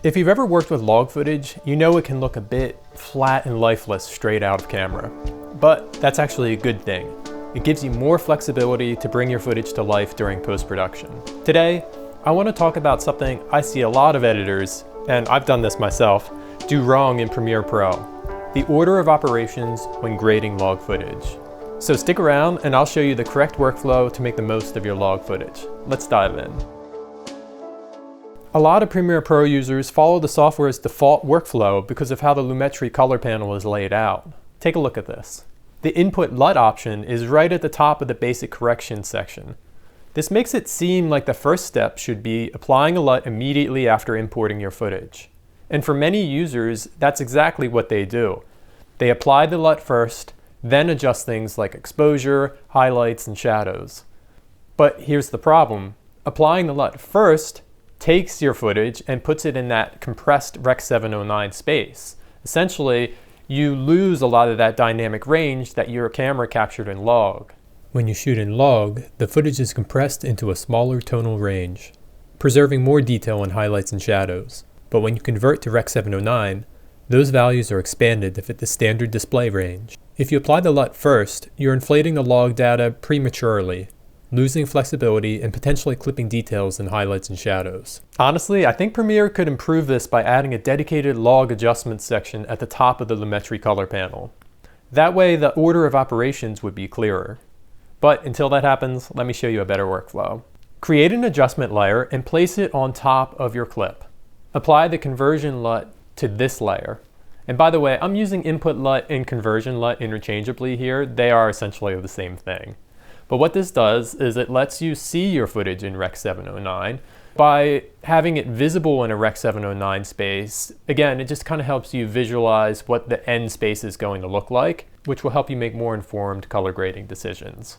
If you've ever worked with log footage, you know it can look a bit flat and lifeless straight out of camera. But that's actually a good thing. It gives you more flexibility to bring your footage to life during post-production. Today, I want to talk about something I see a lot of editors, and I've done this myself, do wrong in Premiere Pro: the order of operations when grading log footage. So stick around and I'll show you the correct workflow to make the most of your log footage. Let's dive in. A lot of Premiere Pro users follow the software's default workflow because of how the Lumetri color panel is laid out. Take a look at this. The input LUT option is right at the top of the basic correction section. This makes it seem like the first step should be applying a LUT immediately after importing your footage. And for many users, that's exactly what they do. They apply the LUT first, then adjust things like exposure, highlights, and shadows. But here's the problem. Applying the LUT first takes your footage and puts it in that compressed Rec. 709 space. Essentially, you lose a lot of that dynamic range that your camera captured in log. When you shoot in log, the footage is compressed into a smaller tonal range, preserving more detail in highlights and shadows. But when you convert to Rec. 709, those values are expanded to fit the standard display range. If you apply the LUT first, you're inflating the log data prematurely, losing flexibility and potentially clipping details in highlights and shadows. Honestly, I think Premiere could improve this by adding a dedicated log adjustment section at the top of the Lumetri color panel. That way, the order of operations would be clearer. But until that happens, let me show you a better workflow. Create an adjustment layer and place it on top of your clip. Apply the conversion LUT to this layer. And by the way, I'm using input LUT and conversion LUT interchangeably here. They are essentially the same thing. But what this does is it lets you see your footage in Rec. 709 by having it visible in a Rec. 709 space. Again, it just kind of helps you visualize what the end space is going to look like, which will help you make more informed color grading decisions.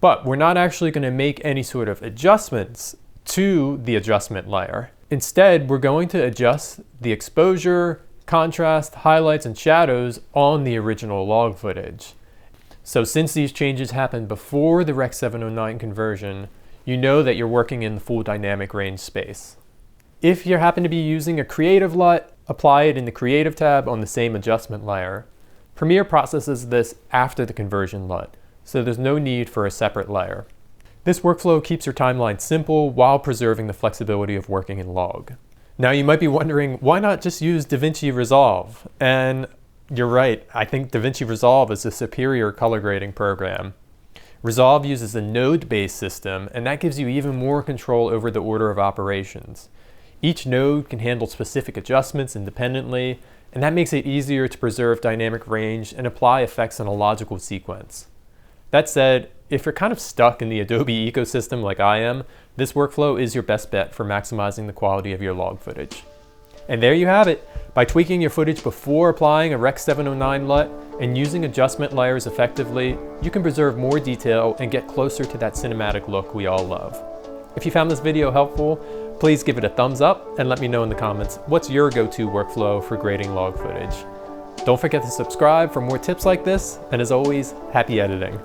But we're not actually going to make any sort of adjustments to the adjustment layer. Instead, we're going to adjust the exposure, contrast, highlights, and shadows on the original log footage. So since these changes happened before the Rec. 709 conversion, you know that you're working in the full dynamic range space. If you happen to be using a creative LUT, apply it in the creative tab on the same adjustment layer. Premiere processes this after the conversion LUT, so there's no need for a separate layer. This workflow keeps your timeline simple while preserving the flexibility of working in log. Now you might be wondering, why not just use DaVinci Resolve? And you're right, I think DaVinci Resolve is a superior color grading program. Resolve uses a node-based system, and that gives you even more control over the order of operations. Each node can handle specific adjustments independently, and that makes it easier to preserve dynamic range and apply effects in a logical sequence. That said, if you're kind of stuck in the Adobe ecosystem like I am, this workflow is your best bet for maximizing the quality of your log footage. And there you have it. By tweaking your footage before applying a Rec. 709 LUT and using adjustment layers effectively, you can preserve more detail and get closer to that cinematic look we all love. If you found this video helpful, please give it a thumbs up and let me know in the comments what's your go-to workflow for grading log footage. Don't forget to subscribe for more tips like this, and as always, happy editing.